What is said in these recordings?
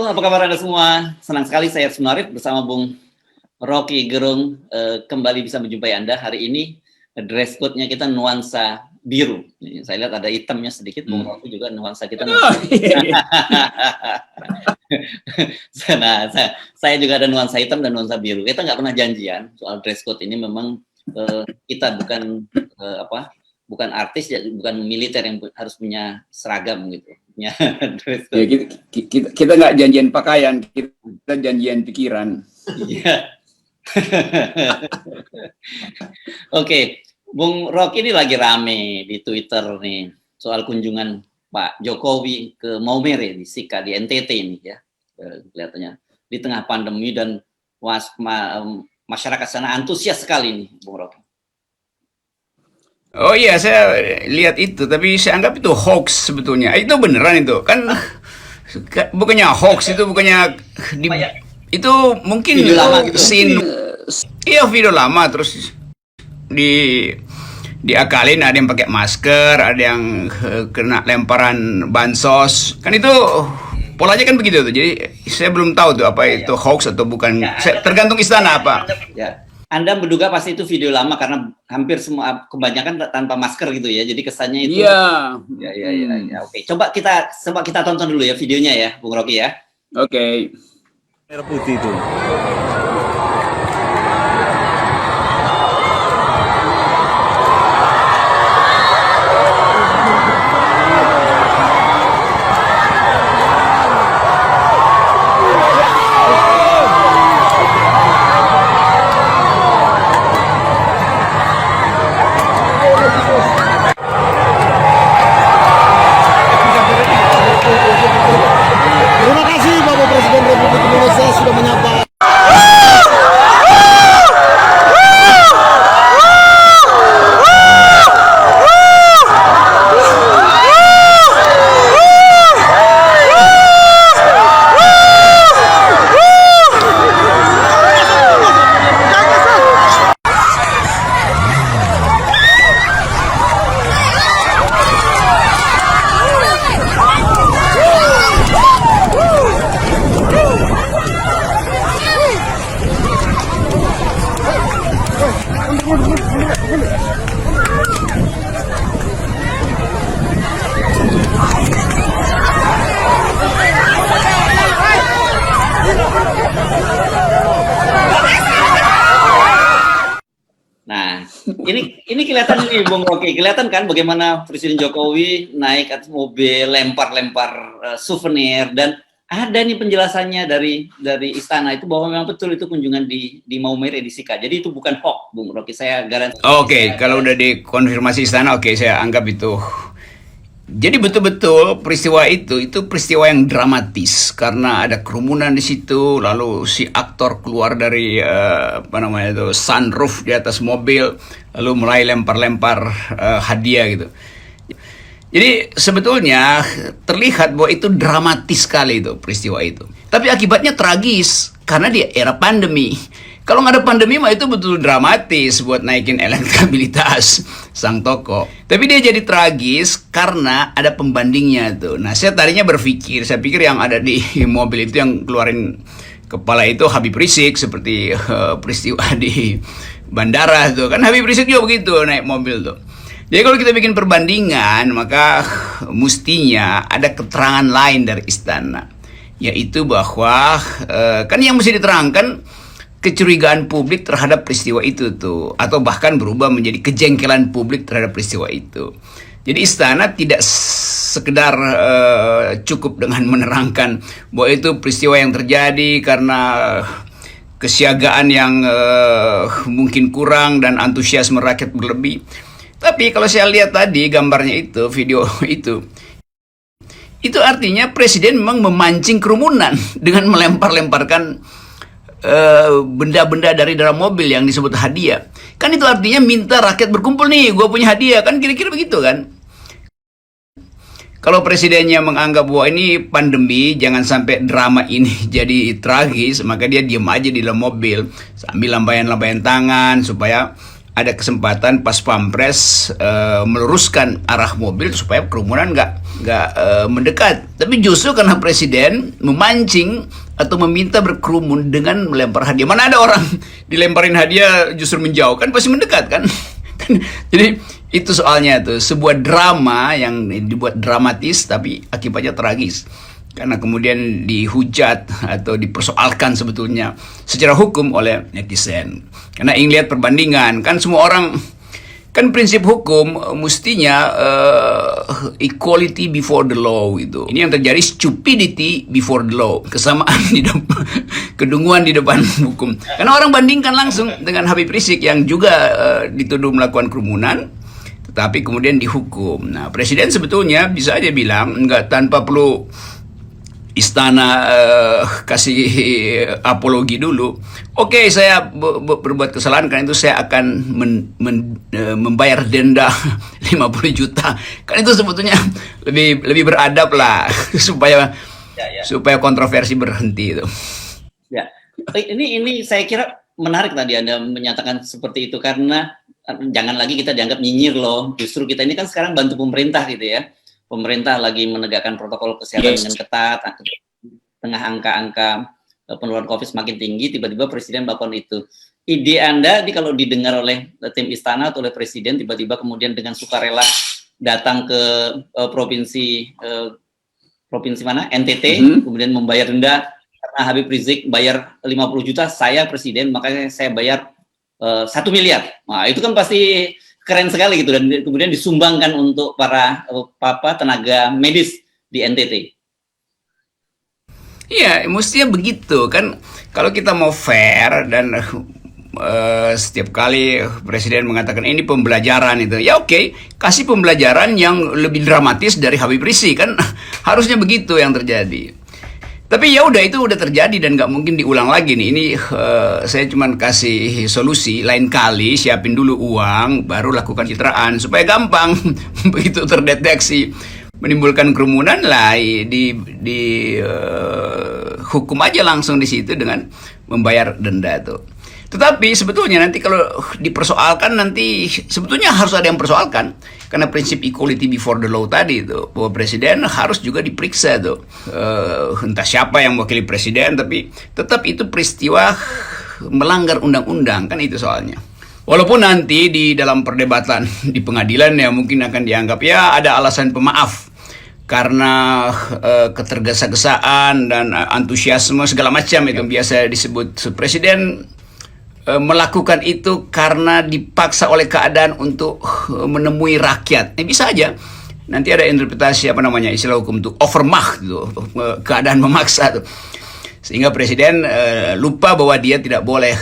apa kabar Anda semua? Senang sekali saya Sunarif bersama Bung Rocky Gerung kembali bisa menjumpai Anda. Hari ini dress code-nya kita nuansa biru. Saya lihat ada hitamnya sedikit, Bung Rocky juga nuansa kita. Nah, saya juga ada nuansa hitam dan nuansa biru. Kita nggak pernah janjian soal dress code ini. Memang kita bukan bukan artis, bukan militer yang harus punya seragam gitu. Ya, kita nggak janjian pakaian, kita janjian pikiran. Iya. Oke, Bung Rocky ini lagi rame di Twitter nih soal kunjungan Pak Jokowi ke Maumere di Sika di NTT ini ya, kelihatannya di tengah pandemi dan masyarakat sana antusias sekali nih, Bung Rocky. Oh iya, saya lihat itu, tapi saya anggap itu hoax sebetulnya. Itu beneran itu, kan bukannya hoax itu, bukannya itu mungkin video lama gitu. Iya, video lama terus diakalin, ada yang pakai masker, ada yang kena lemparan bansos. Kan itu polanya kan begitu tuh. Jadi saya belum tahu tuh apa itu hoax atau bukan. Tergantung istana apa. Ya. Anda menduga pasti itu video lama karena hampir semua kebanyakan tanpa masker gitu ya. Jadi kesannya itu. Iya. Ya. Oke. Coba kita tonton dulu ya videonya ya, Bung Rocky ya. Oke. Merah putih itu. Terima kasih Bapak Presiden Republik Indonesia sudah menyapa. Nah, ini kelihatan nih Bung Rocky, kelihatan kan bagaimana Presiden Jokowi naik atas mobil, lempar-lempar souvenir, dan ada nih penjelasannya dari istana itu bahwa memang betul itu kunjungan di Maumere di Sika. Jadi itu bukan hoax, Bung Rocky, saya garansi. Oke, kalau udah dikonfirmasi istana, oke, saya anggap itu. Jadi betul-betul peristiwa itu peristiwa yang dramatis karena ada kerumunan di situ, lalu si aktor keluar dari sunroof di atas mobil, lalu mulai lempar-lempar hadiah gitu. Jadi sebetulnya terlihat bahwa itu dramatis sekali itu peristiwa itu. Tapi akibatnya tragis karena di era pandemi. Kalau nggak ada pandemi mah itu betul dramatis buat naikin elektabilitas sang tokoh. Tapi dia jadi tragis karena ada pembandingnya tuh. Nah, saya tadinya saya pikir yang ada di mobil itu yang keluarin kepala itu Habib Rizik seperti peristiwa di bandara tuh. Kan Habib Rizik juga begitu naik mobil tuh. Jadi kalau kita bikin perbandingan, maka mestinya ada keterangan lain dari istana, yaitu bahwa kan yang mesti diterangkan kecurigaan publik terhadap peristiwa itu tuh, atau bahkan berubah menjadi kejengkelan publik terhadap peristiwa itu. Jadi istana tidak sekedar cukup dengan menerangkan bahwa itu peristiwa yang terjadi karena kesiagaan yang mungkin kurang dan antusiasme rakyat berlebih. Tapi kalau saya lihat tadi gambarnya itu, video itu artinya presiden memang memancing kerumunan dengan melempar-lemparkan benda-benda dari dalam mobil yang disebut hadiah. Kan itu artinya minta rakyat berkumpul nih, gue punya hadiah, kan kira-kira begitu kan. Kalau presidennya menganggap bahwa ini pandemi, jangan sampai drama ini jadi tragis, maka dia diam aja di dalam mobil sambil lambaian-lambaian tangan supaya ada kesempatan pas pampres meluruskan arah mobil supaya kerumunan nggak mendekat. Tapi justru karena presiden memancing atau meminta berkerumun dengan melempar hadiah. Mana ada orang dilemparin hadiah justru menjauh, kan pasti mendekat kan? Jadi itu soalnya tuh sebuah drama yang dibuat dramatis tapi akibatnya tragis. Karena kemudian dihujat atau dipersoalkan sebetulnya secara hukum oleh netizen. Karena ingin lihat perbandingan, kan semua orang, kan prinsip hukum mestinya equality before the law itu. Ini yang terjadi, stupidity before the law, kesamaan di depan, kedunguan di depan hukum. Karena orang bandingkan langsung dengan Habib Rizik yang juga dituduh melakukan kerumunan, tetapi kemudian dihukum. Nah, presiden sebetulnya bisa aja bilang enggak, tanpa perlu istana kasih apologi dulu. Oke, saya berbuat kesalahan, karena itu saya akan membayar denda 50 juta. Kan itu sebetulnya lebih beradab lah supaya supaya kontroversi berhenti itu. Ya, ini saya kira menarik tadi Anda menyatakan seperti itu, karena jangan lagi kita dianggap nyinyir loh. Justru kita ini kan sekarang bantu pemerintah gitu ya. Pemerintah lagi menegakkan protokol kesehatan dengan ketat, tengah angka-angka penularan COVID semakin tinggi, tiba-tiba Presiden melakukan itu. Ide Anda ini kalau didengar oleh tim istana atau oleh Presiden, tiba-tiba kemudian dengan sukarela datang ke provinsi mana? NTT, kemudian membayar denda karena Habib Rizik bayar 50 juta, saya Presiden, makanya saya bayar 1 miliar. Nah, itu kan pasti keren sekali gitu, dan kemudian disumbangkan untuk para tenaga medis di NTT. Iya, mestinya begitu kan. Kalau kita mau fair dan setiap kali presiden mengatakan ini pembelajaran itu, ya oke, kasih pembelajaran yang lebih dramatis dari Habib Rizik kan. Harusnya begitu yang terjadi. Tapi ya udah, itu udah terjadi dan nggak mungkin diulang lagi nih. Ini saya cuma kasih solusi, lain kali siapin dulu uang, baru lakukan citraan supaya gampang. Begitu terdeteksi menimbulkan kerumunan lah, hukum aja langsung di situ dengan membayar denda tuh. Tetapi sebetulnya nanti kalau dipersoalkan, nanti sebetulnya harus ada yang persoalkan, karena prinsip equality before the law tadi itu, bahwa presiden harus juga diperiksa tuh, entah siapa yang mewakili presiden, tapi tetap itu peristiwa melanggar undang-undang, kan itu soalnya. Walaupun nanti di dalam perdebatan di pengadilan ya mungkin akan dianggap ya ada alasan pemaaf karena ketergesa-gesaan dan antusiasme segala macam itu biasa disebut. Presiden melakukan itu karena dipaksa oleh keadaan untuk menemui rakyat. Bisa aja nanti ada interpretasi istilah hukum itu overmacht gitu, keadaan memaksa tuh. Sehingga presiden lupa bahwa dia tidak boleh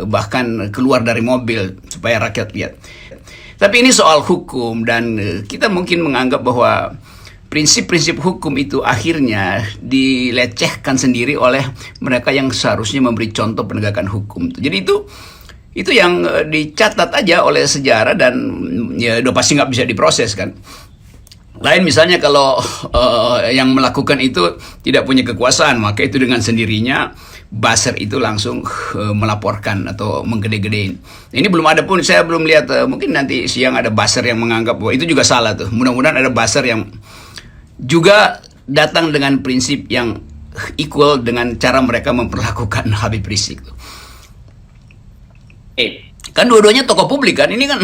bahkan keluar dari mobil supaya rakyat lihat. Tapi ini soal hukum, dan kita mungkin menganggap bahwa prinsip-prinsip hukum itu akhirnya dilecehkan sendiri oleh mereka yang seharusnya memberi contoh penegakan hukum. Jadi itu yang dicatat aja oleh sejarah, dan ya udah pasti nggak bisa diproses kan. Lain misalnya kalau yang melakukan itu tidak punya kekuasaan, maka itu dengan sendirinya buzzer itu langsung melaporkan atau menggede-gedein. Ini belum ada pun, saya belum lihat, mungkin nanti siang ada buzzer yang menganggap bahwa itu juga salah tuh. Mudah-mudahan ada buzzer yang juga datang dengan prinsip yang equal dengan cara mereka memperlakukan Habib Rizik tuh. Kan dua-duanya tokoh publik kan, ini kan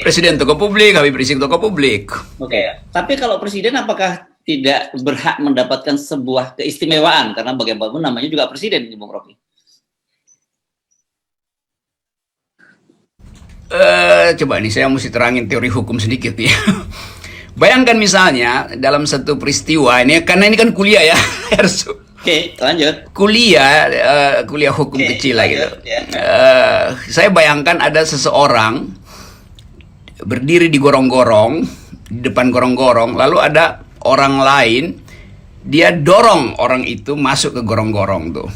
presiden tokoh publik, Habib Rizik tokoh publik. Oke. Tapi kalau presiden apakah tidak berhak mendapatkan sebuah keistimewaan, karena bagaimanapun namanya juga presiden, Bung Rocky? Coba nih saya mesti terangin teori hukum sedikit nih. Bayangkan misalnya dalam satu peristiwa ini, karena ini kan kuliah ya, harus. Oke, lanjut. Kuliah hukum kecil lah gitu. Ya. Saya bayangkan ada seseorang berdiri di gorong-gorong, di depan gorong-gorong, lalu ada orang lain, dia dorong orang itu masuk ke gorong-gorong tuh.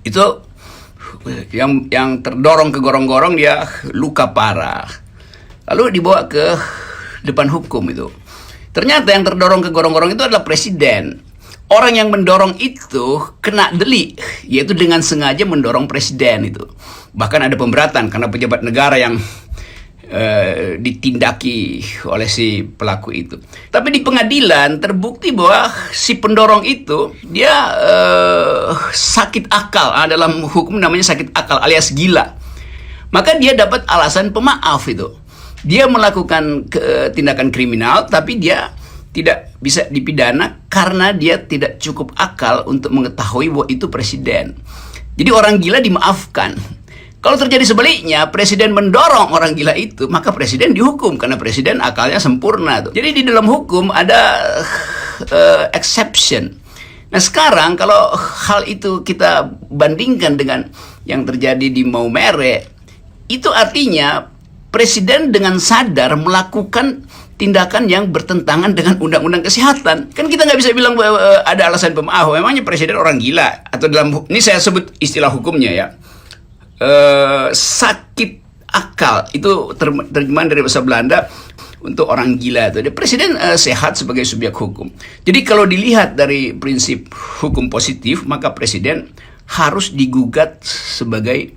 Itu yang terdorong ke gorong-gorong dia luka parah. Lalu dibawa ke depan hukum itu. Ternyata yang terdorong ke gorong-gorong itu adalah presiden. orang yang mendorong itu kena delik, yaitu dengan sengaja mendorong presiden itu. Bahkan ada pemberatan karena pejabat negara yang ditindaki oleh si pelaku itu. Tapi di pengadilan terbukti bahwa si pendorong itu dia sakit akal. Dalam hukum namanya sakit akal alias gila. Maka dia dapat alasan pemaaf itu. Dia melakukan tindakan kriminal, tapi dia tidak bisa dipidana karena dia tidak cukup akal untuk mengetahui bahwa itu presiden. Jadi orang gila dimaafkan. Kalau terjadi sebaliknya, presiden mendorong orang gila itu, maka presiden dihukum karena presiden akalnya sempurna. Jadi di dalam hukum ada exception. Nah sekarang kalau hal itu kita bandingkan dengan yang terjadi di Maumere, itu artinya presiden dengan sadar melakukan tindakan yang bertentangan dengan undang-undang kesehatan. Kan kita nggak bisa bilang ada alasan pemaaf. Memangnya presiden orang gila? Atau ini saya sebut istilah hukumnya ya. Sakit akal itu terjemahan dari bahasa Belanda untuk orang gila itu. Presiden sehat sebagai subjek hukum. Jadi kalau dilihat dari prinsip hukum positif, maka presiden harus digugat sebagai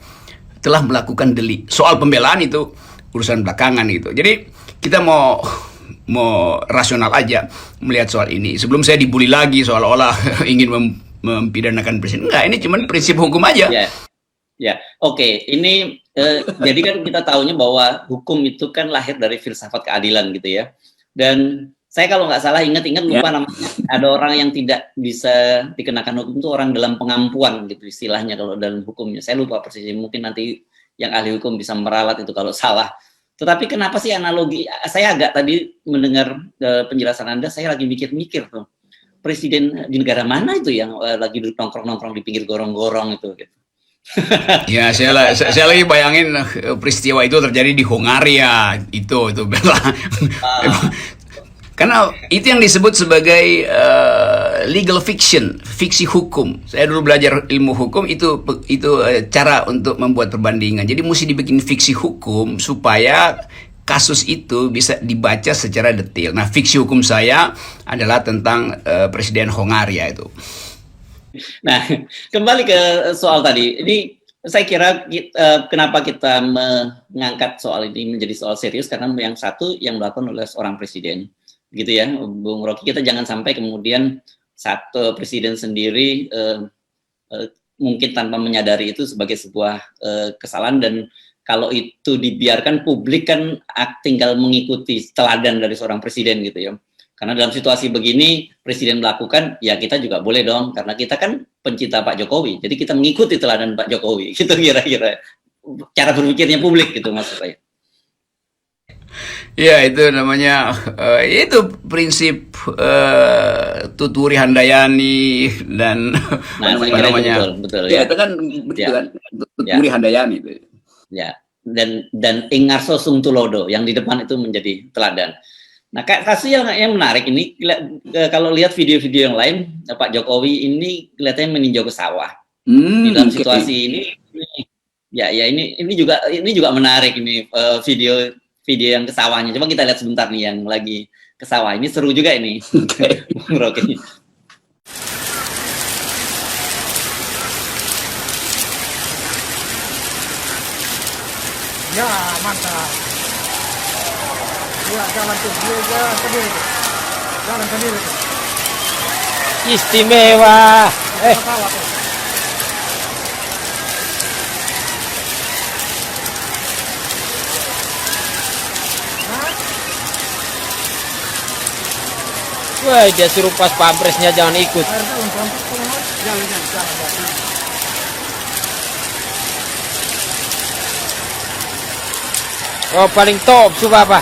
telah melakukan delik. Soal pembelaan itu urusan belakangan gitu. Jadi kita mau rasional aja melihat soal ini. Sebelum saya dibully lagi seolah-olah ingin mempidanakan presiden. Enggak, ini cuma prinsip hukum aja. Ya, oke. Ini jadi kan kita tahunya bahwa hukum itu kan lahir dari filsafat keadilan gitu ya. Dan saya kalau nggak salah ingat lupa namanya. Ada orang yang tidak bisa dikenakan hukum itu orang dalam pengampuan gitu istilahnya kalau dalam hukumnya. Saya lupa persisnya. Mungkin nanti yang ahli hukum bisa meralat itu kalau salah. Tetapi kenapa sih analogi? Saya agak tadi mendengar penjelasan Anda, saya lagi mikir-mikir tuh. Presiden di negara mana itu yang lagi duduk nongkrong-nongkrong di pinggir gorong-gorong itu gitu. Ya, saya lagi bayangin peristiwa itu terjadi di Hongaria itu karena itu yang disebut sebagai legal fiction, fiksi hukum. Saya dulu belajar ilmu hukum itu cara untuk membuat perbandingan. Jadi mesti dibikin fiksi hukum supaya kasus itu bisa dibaca secara detail. Nah, fiksi hukum saya adalah tentang Presiden Hongaria itu. Nah, kembali ke soal tadi. Ini saya kira kenapa kita mengangkat soal ini menjadi soal serius, karena yang satu yang dilakukan oleh seorang presiden, gitu ya, Bung Rocky. Kita jangan sampai kemudian satu presiden sendiri mungkin tanpa menyadari itu sebagai sebuah kesalahan, dan kalau itu dibiarkan publik kan tinggal mengikuti teladan dari seorang presiden gitu ya. Karena dalam situasi begini, presiden melakukan, ya kita juga boleh dong, karena kita kan pencinta Pak Jokowi. Jadi kita mengikuti teladan Pak Jokowi, gitu kira-kira. Cara berpikirnya publik, gitu maksud saya. Ya, itu namanya, itu prinsip Tuturi Handayani dan apa namanya. Betul, ya. Itu kan begitu kan, Tuturi Handayani itu. Ya, dan Ingarso Sungtulodo, yang di depan itu menjadi teladan. Nah, kasus yang menarik ini, kalau lihat video-video yang lain, Pak Jokowi ini kelihatannya meninjau ke sawah. Di dalam situasi ini, ya ini juga menarik ini video yang ke sawahnya. Coba kita lihat sebentar nih yang lagi ke sawah. Ini seru juga ini, Bung Rocky. Ya, mantap. Ya, jalan sendiri. Jalan sendiri. Istimewa. Wah, dia suruh pas pampresnya jangan ikut. Oh, paling top suka apa?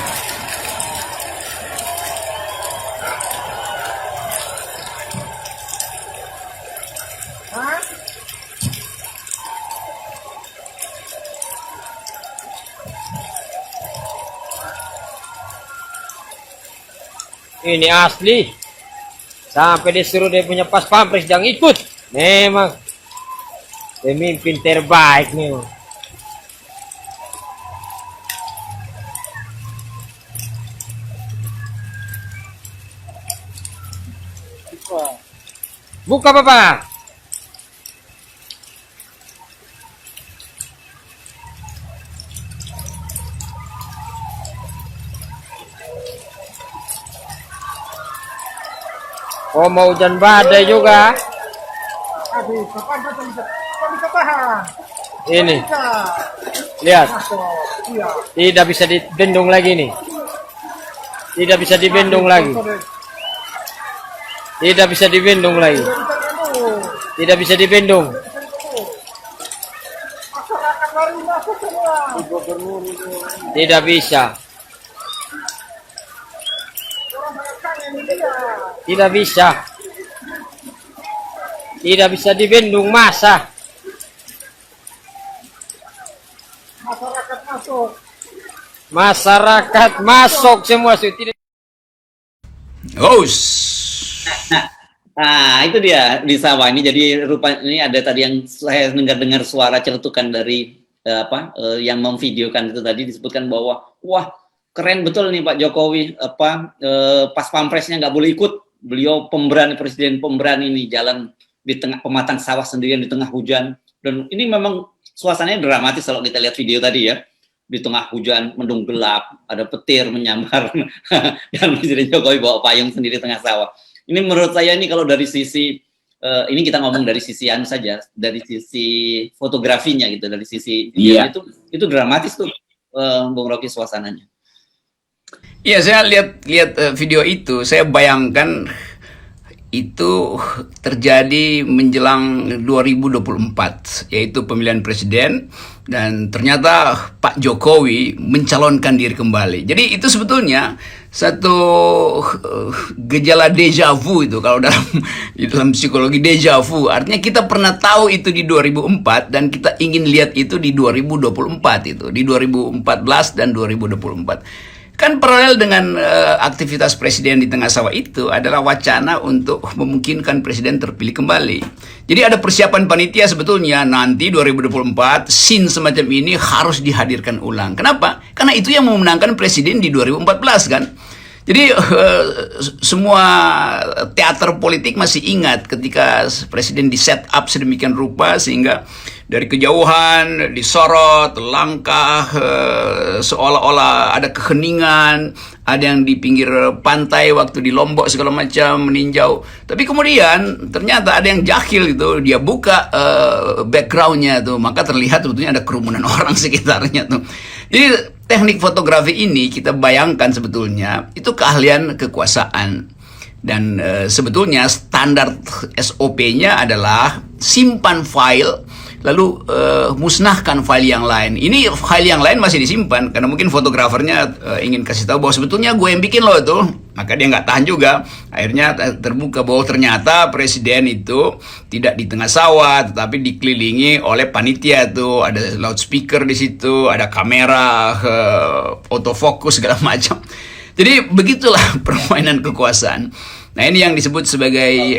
Ini asli. Sampai disuruh dia punya pas pampres jangan ikut. Memang pemimpin terbaik nih. Buka Papa. Oh, mau hujan badai juga. Aduh, kapan bisa tahan? Ini, lihat. Iya. Tidak bisa dibendung lagi nih. Tidak bisa dibendung lagi. Tidak bisa dibendung lagi. Tidak bisa dibendung. Masyarakat lari masuk semua. Tidak bisa. Tidak bisa. Tidak bisa dibendung masa. Masyarakat masuk. Masyarakat masuk semua. Tidak. Ghost. Nah, itu dia di sawah ini. Jadi rupanya ini ada tadi yang saya dengar suara celutukan dari yang memvideokan itu tadi disebutkan bahwa wah keren betul nih Pak Jokowi pas pampresnya nggak boleh ikut. Beliau pemberani, presiden pemberani ini jalan di tengah pematang sawah sendirian di tengah hujan. Dan ini memang suasananya dramatis kalau kita lihat video tadi ya. Di tengah hujan, mendung gelap, ada petir menyambar, dan Presiden Jokowi bawa payung sendiri tengah sawah. Ini menurut saya ini kalau dari sisi, ini kita ngomong dari sisi anu saja, dari sisi fotografinya gitu, dari sisi itu dramatis tuh, Bung Rocky suasananya. Iya, saya lihat video itu, saya bayangkan itu terjadi menjelang 2024, yaitu pemilihan presiden, dan ternyata Pak Jokowi mencalonkan diri kembali. Jadi itu sebetulnya satu gejala deja vu itu kalau dalam psikologi deja vu. Artinya kita pernah tahu itu di 2004 dan kita ingin lihat itu di 2024 itu, di 2014 dan 2024. Kan paralel dengan aktivitas presiden di tengah sawah itu adalah wacana untuk memungkinkan presiden terpilih kembali. Jadi ada persiapan panitia sebetulnya nanti 2024 scene semacam ini harus dihadirkan ulang. Kenapa? Karena itu yang memenangkan presiden di 2014 kan. Jadi semua teater politik masih ingat ketika presiden di set up sedemikian rupa sehingga dari kejauhan disorot langkah seolah-olah ada keheningan, ada yang di pinggir pantai waktu di Lombok segala macam meninjau. Tapi kemudian ternyata ada yang jahil gitu, dia buka backgroundnya tuh, maka terlihat sebetulnya ada kerumunan orang sekitarnya tuh. Jadi teknik fotografi ini kita bayangkan sebetulnya itu keahlian kekuasaan. Dan sebetulnya standar SOP-nya adalah simpan file lalu musnahkan file yang lain. Ini file yang lain masih disimpan karena mungkin fotografernya ingin kasih tahu bahwa sebetulnya gue yang bikin loh itu. Maka dia nggak tahan juga. Akhirnya terbuka bahwa ternyata presiden itu tidak di tengah sawah, tetapi dikelilingi oleh panitia tuh. Ada loudspeaker di situ, ada kamera, autofocus segala macam. Jadi begitulah permainan kekuasaan. Nah ini yang disebut sebagai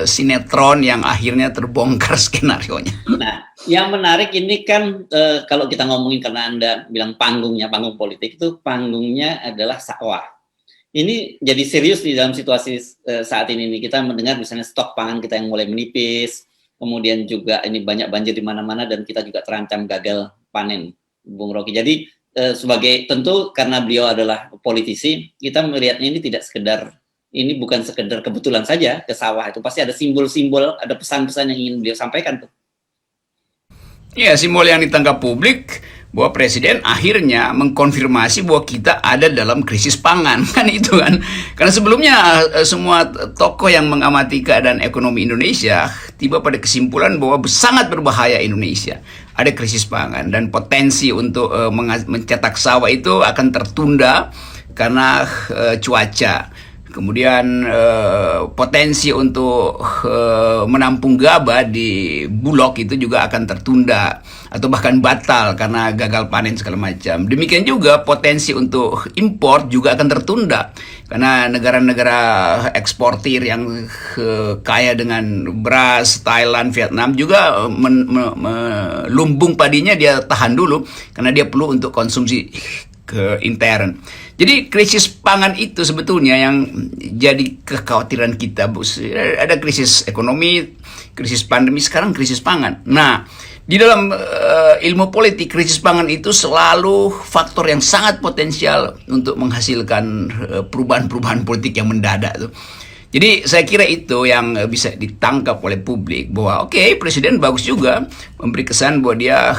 sinetron yang akhirnya terbongkar skenarionya. Nah yang menarik ini kan kalau kita ngomongin karena Anda bilang panggungnya, panggung politik itu panggungnya adalah sawah. Ini jadi serius di dalam situasi saat ini nih. Kita mendengar misalnya stok pangan kita yang mulai menipis, kemudian juga ini banyak banjir di mana-mana dan kita juga terancam gagal panen, Bung Rocky. Jadi sebagai tentu karena beliau adalah politisi, kita melihatnya ini tidak sekedar ini bukan sekedar kebetulan saja ke sawah, itu pasti ada simbol-simbol, ada pesan-pesan yang ingin beliau sampaikan tuh. Ya, simbol yang ditangkap publik bahwa presiden akhirnya mengkonfirmasi bahwa kita ada dalam krisis pangan, kan itu kan. Karena sebelumnya semua tokoh yang mengamati keadaan ekonomi Indonesia tiba pada kesimpulan bahwa sangat berbahaya Indonesia. Ada krisis pangan dan potensi untuk mencetak sawah itu akan tertunda karena cuaca. Kemudian potensi untuk menampung gabah di Bulog itu juga akan tertunda atau bahkan batal karena gagal panen segala macam. Demikian juga potensi untuk impor juga akan tertunda karena negara-negara eksportir yang kaya dengan beras, Thailand, Vietnam juga lumbung padinya dia tahan dulu karena dia perlu untuk konsumsi ke intern. Jadi krisis pangan itu sebetulnya yang jadi kekhawatiran kita, Bos. Ada krisis ekonomi, krisis pandemi, sekarang krisis pangan. Nah, di dalam ilmu politik, krisis pangan itu selalu faktor yang sangat potensial untuk menghasilkan perubahan-perubahan politik yang mendadak tuh. Jadi saya kira itu yang bisa ditangkap oleh publik, bahwa oke, presiden bagus juga memberi kesan bahwa dia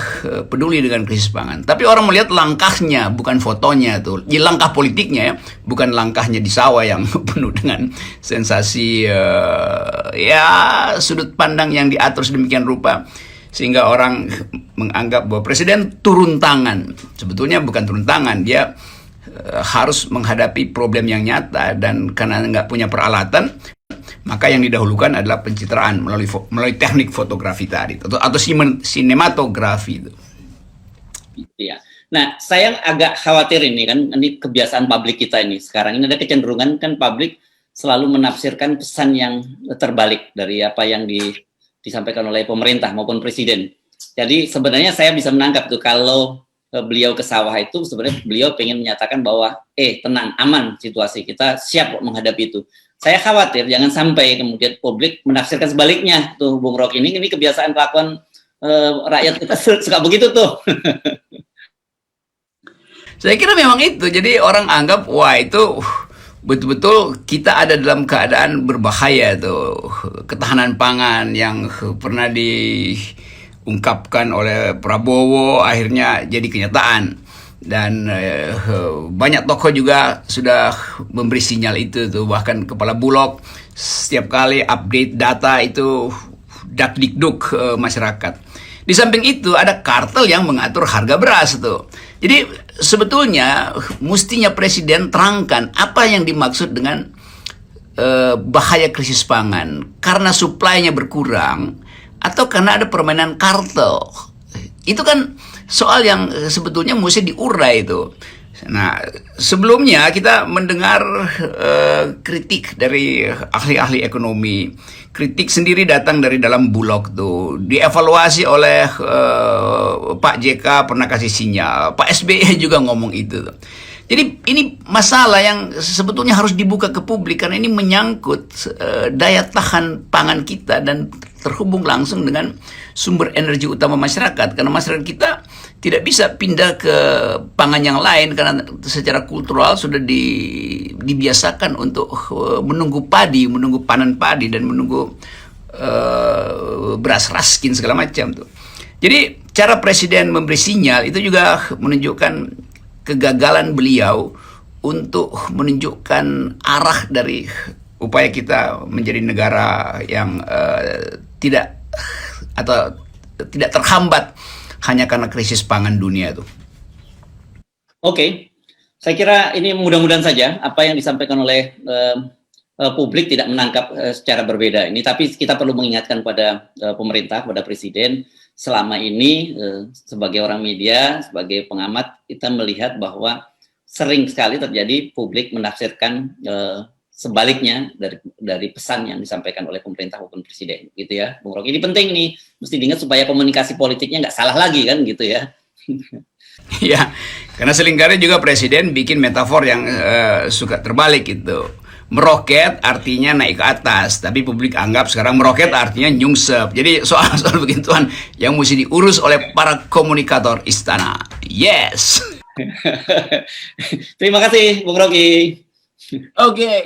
peduli dengan krisis pangan. Tapi orang melihat langkahnya, bukan fotonya tuh. Jadi langkah politiknya ya, bukan langkahnya di sawah yang penuh dengan sensasi ya sudut pandang yang diatur sedemikian rupa, sehingga orang menganggap bahwa presiden turun tangan. Sebetulnya bukan turun tangan, dia harus menghadapi problem yang nyata, dan karena nggak punya peralatan, maka yang didahulukan adalah pencitraan melalui teknik fotografi tadi atau sinematografi itu. Ya. Nah, saya agak khawatir ini kan, ini kebiasaan publik kita ini sekarang ini ada kecenderungan kan publik selalu menafsirkan pesan yang terbalik dari apa yang disampaikan oleh pemerintah maupun presiden. Jadi sebenarnya saya bisa menangkap tuh kalau beliau ke sawah itu sebenarnya beliau pengen menyatakan bahwa tenang, aman situasi, kita siap menghadapi itu. Saya khawatir jangan sampai kemudian publik menafsirkan sebaliknya tuh, Bung Rocky. Ini kebiasaan kelakuan rakyat kita suka begitu tuh. Saya kira memang itu. Jadi orang anggap wah itu betul-betul kita ada dalam keadaan berbahaya tuh. Ketahanan pangan yang pernah diungkapkan oleh Prabowo akhirnya jadi kenyataan, dan banyak tokoh juga sudah memberi sinyal itu tuh, bahkan kepala Bulog setiap kali update data itu dakdikduk masyarakat. Di samping itu ada kartel yang mengatur harga beras tuh. Jadi sebetulnya mestinya presiden terangkan apa yang dimaksud dengan bahaya krisis pangan, karena suplainya berkurang atau karena ada permainan kartel. Itu kan soal yang sebetulnya mesti diurai itu. Nah, sebelumnya kita mendengar kritik dari ahli-ahli ekonomi. Kritik sendiri datang dari dalam Bulog tuh. Dievaluasi oleh Pak JK pernah kasih sinyal. Pak SBY juga ngomong itu tuh. Jadi ini masalah yang sebetulnya harus dibuka ke publik, karena ini menyangkut daya tahan pangan kita dan terhubung langsung dengan sumber energi utama masyarakat. Karena masyarakat kita tidak bisa pindah ke pangan yang lain karena secara kultural sudah dibiasakan untuk menunggu padi, menunggu panen padi, dan menunggu beras raskin segala macam tuh. Jadi cara presiden memberi sinyal itu juga menunjukkan kegagalan beliau untuk menunjukkan arah dari upaya kita menjadi negara yang tidak terhambat hanya karena krisis pangan dunia itu. Oke, saya kira ini mudah-mudahan saja apa yang disampaikan oleh publik tidak menangkap secara berbeda ini, tapi kita perlu mengingatkan pada pemerintah, pada presiden. Selama ini sebagai orang media, sebagai pengamat, kita melihat bahwa sering sekali terjadi publik menafsirkan sebaliknya dari pesan yang disampaikan oleh pemerintah maupun presiden, gitu ya, Bung Rocky. Ini penting nih, mesti diingat supaya komunikasi politiknya nggak salah lagi kan, gitu ya. Ya, karena seringkali juga presiden bikin metafor yang suka terbalik gitu. Meroket artinya naik ke atas, tapi publik anggap sekarang meroket artinya nyungsep. Jadi soal-soal begituan yang mesti diurus oleh para komunikator istana. Yes. Terima kasih, Bung Rocky. Oke.